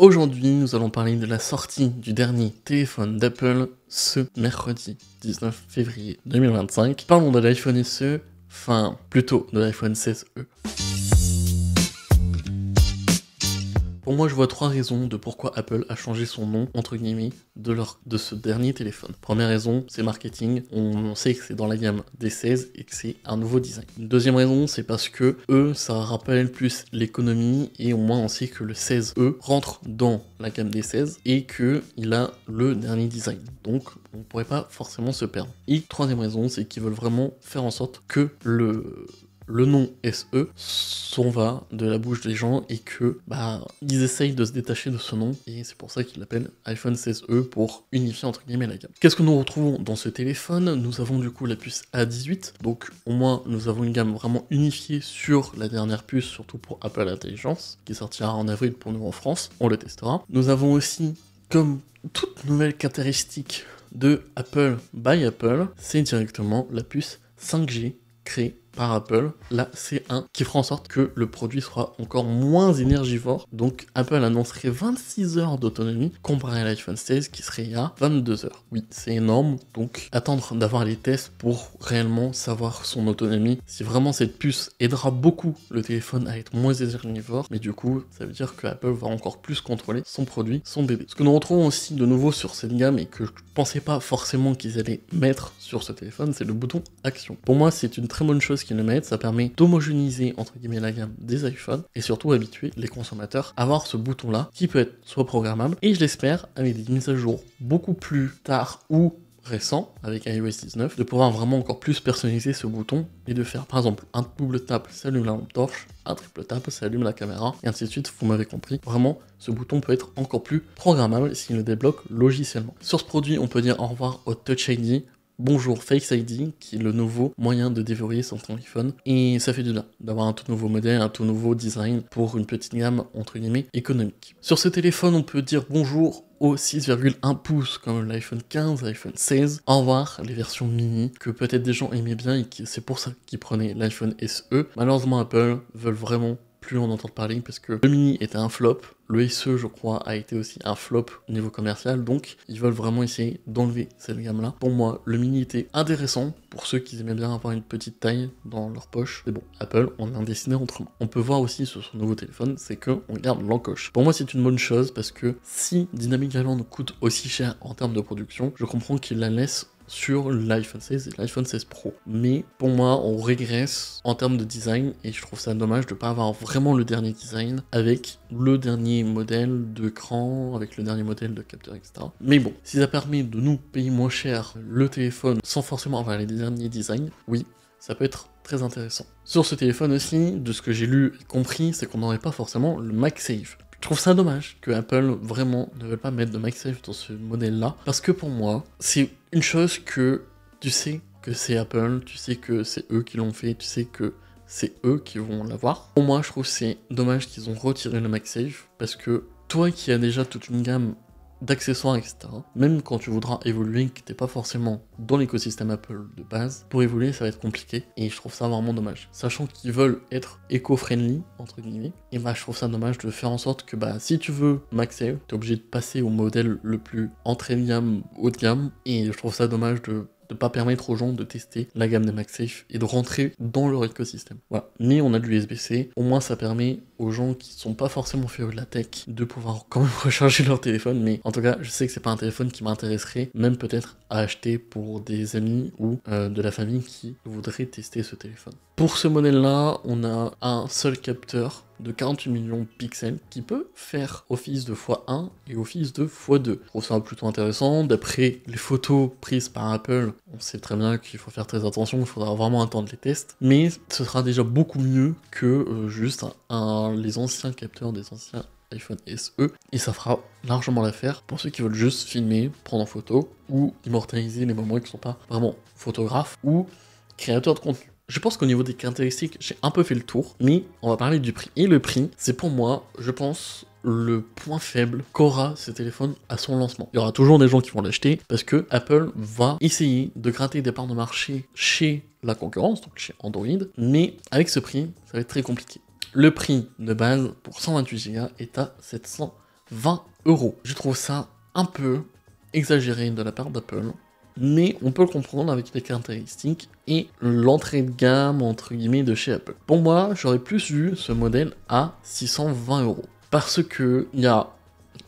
Aujourd'hui, nous allons parler de la sortie du dernier téléphone d'Apple ce mercredi 19 février 2025. Parlons de l'iPhone SE, enfin plutôt de l'iPhone 16e. Pour moi, je vois trois raisons de pourquoi Apple a changé son nom, entre guillemets, de ce dernier téléphone. Première raison, c'est marketing. On sait que c'est dans la gamme des 16 et que c'est un nouveau design. Une deuxième raison, c'est parce que ça rappelle plus l'économie et au moins on sait que le 16e rentre dans la gamme des 16 et qu'il a le dernier design. Donc, on ne pourrait pas forcément se perdre. Et troisième raison, c'est qu'ils veulent vraiment faire en sorte que le nom SE s'en va de la bouche des gens et que ils essayent de se détacher de ce nom et c'est pour ça qu'ils l'appellent iPhone 16e pour unifier entre guillemets la gamme. Qu'est-ce que nous retrouvons dans ce téléphone? Nous avons du coup la puce A18, donc au moins nous avons une gamme vraiment unifiée sur la dernière puce, surtout pour Apple Intelligence, qui sortira en avril pour nous en France, on le testera. Nous avons aussi, comme toute nouvelle caractéristique de Apple by Apple, c'est directement la puce 5G créée par Apple, la C1, qui fera en sorte que le produit sera encore moins énergivore. Donc Apple annoncerait 26 heures d'autonomie comparé à l'iPhone 16 qui serait à 22 heures. Oui, c'est énorme, donc attendre d'avoir les tests pour réellement savoir son autonomie. Si vraiment cette puce aidera beaucoup le téléphone à être moins énergivore, mais du coup, ça veut dire que Apple va encore plus contrôler son produit, son bébé. Ce que nous retrouvons aussi de nouveau sur cette gamme et que je pensais pas forcément qu'ils allaient mettre sur ce téléphone, c'est le bouton Action. Pour moi, c'est une très bonne chose qu'ils le mettent, ça permet d'homogénéiser entre guillemets la gamme des iPhones et surtout habituer les consommateurs à avoir ce bouton là qui peut être soit programmable et je l'espère avec des mises à jour beaucoup plus tard ou récent avec iOS 19, de pouvoir vraiment encore plus personnaliser ce bouton et de faire par exemple un double tap, ça allume la lampe torche, un triple tap, ça allume la caméra, et ainsi de suite, vous m'avez compris. Vraiment, ce bouton peut être encore plus programmable s'il le débloque logiciellement. Sur ce produit, on peut dire au revoir au Touch ID, bonjour Face ID, qui est le nouveau moyen de déverrouiller son téléphone, et ça fait du bien d'avoir un tout nouveau modèle, un tout nouveau design pour une petite gamme entre guillemets économique. Sur ce téléphone, on peut dire bonjour au 6,1 pouces comme l'iPhone 15, l'iPhone 16, au revoir les versions mini que peut-être des gens aimaient bien et c'est pour ça qu'ils prenaient l'iPhone SE. Malheureusement, Apple veulent vraiment plus en entendre parler parce que le mini était un flop, le SE je crois a été aussi un flop au niveau commercial, donc ils veulent vraiment essayer d'enlever cette gamme là. Pour moi le mini était intéressant pour ceux qui aimaient bien avoir une petite taille dans leur poche, mais bon, Apple on a décidé autrement. On peut voir aussi sur son nouveau téléphone, c'est que on garde l'encoche. Pour moi c'est une bonne chose parce que si Dynamic Island coûte aussi cher en termes de production, je comprends qu'ils la laissent sur l'iPhone 16 et l'iPhone 16 Pro. Mais pour moi, on régresse en termes de design et je trouve ça dommage de ne pas avoir vraiment le dernier design avec le dernier modèle d'écran, avec le dernier modèle de capteur, etc. Mais bon, si ça permet de nous payer moins cher le téléphone sans forcément avoir les derniers designs, oui, ça peut être très intéressant. Sur ce téléphone aussi, de ce que j'ai lu et compris, c'est qu'on n'aurait pas forcément le MagSafe. Je trouve ça dommage que Apple vraiment ne veuille pas mettre de MagSafe dans ce modèle-là, parce que pour moi, c'est une chose que tu sais que c'est Apple, tu sais que c'est eux qui l'ont fait, tu sais que c'est eux qui vont l'avoir. Pour moi, je trouve que c'est dommage qu'ils ont retiré le MagSafe, parce que toi qui as déjà toute une gamme d'accessoires, etc. Même quand tu voudras évoluer, que t'es pas forcément dans l'écosystème Apple de base, pour évoluer ça va être compliqué, et je trouve ça vraiment dommage. Sachant qu'ils veulent être éco-friendly, entre guillemets, et je trouve ça dommage de faire en sorte que si tu veux MagSafe, t'es obligé de passer au modèle le plus entrée de gamme, haut de gamme, et je trouve ça dommage de pas permettre aux gens de tester la gamme des MagSafe et de rentrer dans leur écosystème. Voilà. Mais on a de l'USB-C, au moins ça permet aux gens qui sont pas forcément féru de la tech de pouvoir quand même recharger leur téléphone, mais en tout cas je sais que c'est pas un téléphone qui m'intéresserait, même peut-être à acheter pour des amis ou de la famille qui voudraient tester ce téléphone. Pour ce modèle là, on a un seul capteur de 48 millions de pixels qui peut faire office de x1 et office de x2. Je trouve ça plutôt intéressant. D'après les photos prises par Apple, on sait très bien qu'il faut faire très attention, il faudra vraiment attendre les tests, mais ce sera déjà beaucoup mieux que juste les anciens capteurs des anciens iPhone SE, et ça fera largement l'affaire pour ceux qui veulent juste filmer, prendre en photo, ou immortaliser les moments qui ne sont pas vraiment photographes ou créateurs de contenu. Je pense qu'au niveau des caractéristiques, j'ai un peu fait le tour, mais on va parler du prix. Et le prix, c'est pour moi, je pense, le point faible qu'aura ce téléphone à son lancement. Il y aura toujours des gens qui vont l'acheter, parce que Apple va essayer de gratter des parts de marché chez la concurrence, donc chez Android, mais avec ce prix, ça va être très compliqué. Le prix de base pour 128 Go est à 700 120 €. Je trouve ça un peu exagéré de la part d'Apple, mais on peut le comprendre avec les caractéristiques et l'entrée de gamme entre guillemets de chez Apple. Pour moi, j'aurais plus vu ce modèle à 620 €. Parce que il y a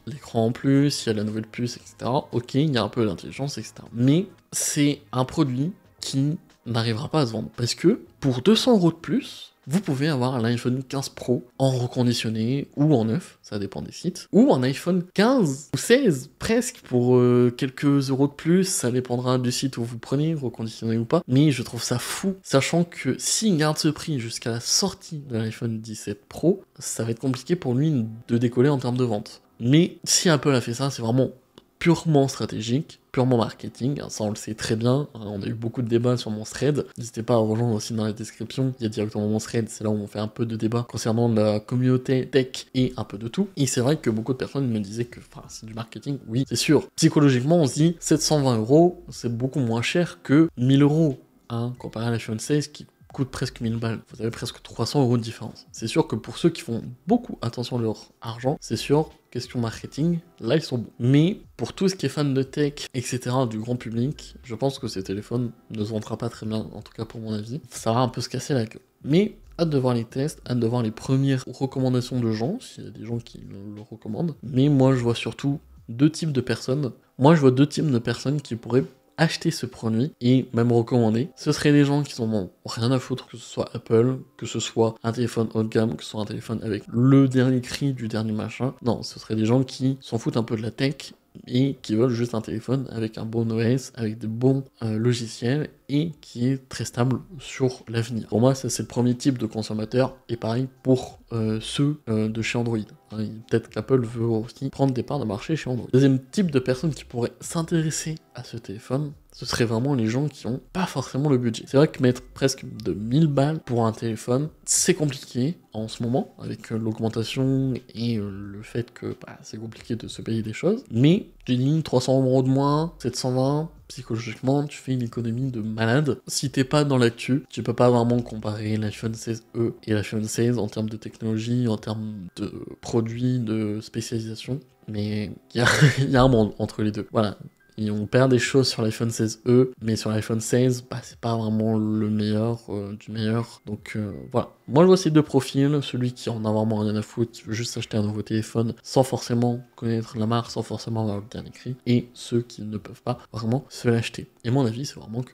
l'écran en plus, il y a la nouvelle puce, etc. Ok, il y a un peu d'intelligence, etc. Mais c'est un produit qui n'arrivera pas à se vendre. Parce que pour 200 € de plus, vous pouvez avoir l'iPhone 15 Pro en reconditionné ou en neuf, ça dépend des sites, ou un iPhone 15 ou 16 presque pour quelques euros de plus, ça dépendra du site où vous prenez, reconditionné ou pas, mais je trouve ça fou, sachant que s'il garde ce prix jusqu'à la sortie de l'iPhone 17 Pro, ça va être compliqué pour lui de décoller en termes de vente. Mais si Apple a fait ça, c'est vraiment purement stratégique, purement marketing, ça on le sait très bien, on a eu beaucoup de débats sur mon thread, n'hésitez pas à rejoindre aussi dans la description, il y a directement mon thread, c'est là où on fait un peu de débat concernant la communauté tech et un peu de tout, et c'est vrai que beaucoup de personnes me disaient que c'est du marketing, oui, c'est sûr, psychologiquement on se dit 720 €, c'est beaucoup moins cher que 1000 €, hein, comparé à l'iPhone 16 qui coûte presque 1000 balles, vous avez presque 300 € de différence. C'est sûr que pour ceux qui font beaucoup attention à leur argent, c'est sûr, question marketing, là ils sont bons. Mais pour tout ce qui est fan de tech, etc., du grand public, je pense que ces téléphones ne se vendra pas très bien, en tout cas pour mon avis. Ça va un peu se casser la gueule. Mais hâte de voir les tests, hâte de voir les premières recommandations de gens, s'il y a des gens qui le recommandent. Mais moi je vois surtout deux types de personnes. Moi je vois deux types de personnes qui pourraient acheter ce produit et même recommander. Ce seraient des gens qui n'en ont rien à foutre, que ce soit Apple, que ce soit un téléphone haut de gamme, que ce soit un téléphone avec le dernier cri du dernier machin. Non, ce seraient des gens qui s'en foutent un peu de la tech et qui veulent juste un téléphone avec un bon OS, avec de bons logiciels et qui est très stable sur l'avenir. Pour moi, ça c'est le premier type de consommateur et pareil pour ceux de chez Android. Peut-être qu'Apple veut aussi prendre des parts de marché chez Android. Deuxième type de personnes qui pourraient s'intéresser à ce téléphone, ce serait vraiment les gens qui n'ont pas forcément le budget. C'est vrai que mettre presque de 1000 balles pour un téléphone, c'est compliqué en ce moment, avec l'augmentation et le fait que c'est compliqué de se payer des choses. Mais tu dis 300 € de moins, 720, psychologiquement, tu fais une économie de malade. Si t'es pas dans l'actu, tu peux pas vraiment comparer l'iPhone 16e et l'iPhone 16 en termes de technologie, en termes de produits, de spécialisation. Mais il y a un monde entre les deux. Voilà. Et on perd des choses sur l'iPhone 16e, mais sur l'iPhone 16, c'est pas vraiment le meilleur du meilleur. Donc voilà. Moi je vois ces deux profils, celui qui en a vraiment rien à foutre, qui veut juste acheter un nouveau téléphone sans forcément connaître la marque, sans forcément avoir le dernier cri, et ceux qui ne peuvent pas vraiment se l'acheter. Et mon avis, c'est vraiment que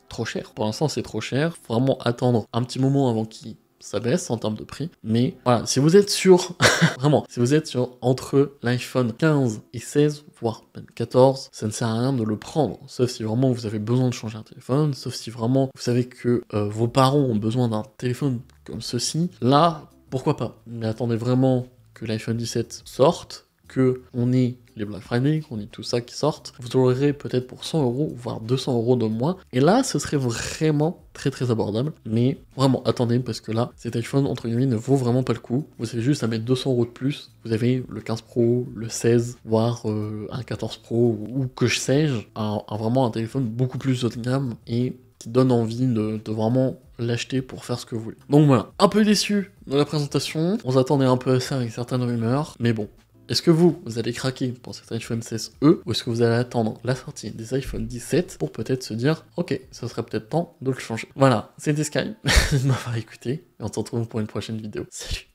trop cher. Pour l'instant, c'est trop cher. Faut vraiment attendre un petit moment avant qu'il ça baisse en termes de prix, mais voilà, si vous êtes sur, vraiment, si vous êtes sur entre l'iPhone 15 et 16, voire même 14, ça ne sert à rien de le prendre, sauf si vraiment vous avez besoin de changer un téléphone, sauf si vraiment vous savez que vos parents ont besoin d'un téléphone comme ceci, là, pourquoi pas, mais attendez vraiment que l'iPhone 17 sorte, que on ait les Black Friday, qu'on ait tout ça qui sortent, vous aurez peut-être pour 100 €, voire 200 € de moins, et là, ce serait vraiment très très abordable, mais vraiment, attendez, parce que là, cet iPhone, entre guillemets, ne vaut vraiment pas le coup, vous avez juste à mettre 200 € de plus, vous avez le 15 Pro, le 16, voire un 14 Pro, ou que sais-je, vraiment un téléphone beaucoup plus haut de gamme, et qui donne envie de vraiment l'acheter pour faire ce que vous voulez. Donc voilà, un peu déçu de la présentation, on s'attendait un peu à ça avec certaines rumeurs, mais bon. Est-ce que vous allez craquer pour cet iPhone 16e ou est-ce que vous allez attendre la sortie des iPhone 17 pour peut-être se dire ok, ça serait peut-être temps de le changer. Voilà, c'était Sky, merci de m'avoir écouté et on se retrouve pour une prochaine vidéo. Salut!